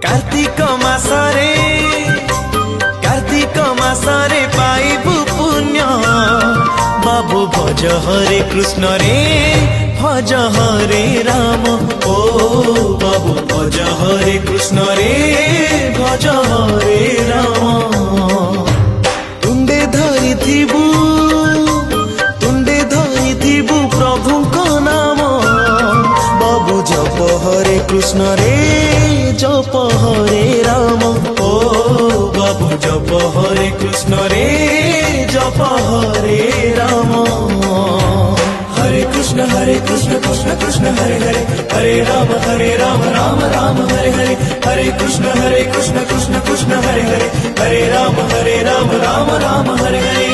कार्तिक मासरे पाइबु पुण्य बाबू भज हरे कृष्ण रे भज हरे राम ओ बाबू भज हरे कृष्ण रे भज हरे राम तुंडे धरी थिबु प्रभु को नाम बाबू जप हरे कृष्ण रे जप हरे राम ओ बाबू जप हरे कृष्ण रे जप हरे राम हरे कृष्ण कृष्ण कृष्ण हरे हरे हरे राम राम राम हरे हरे हरे कृष्ण कृष्ण कृष्ण हरे हरे हरे राम राम राम हरे हरे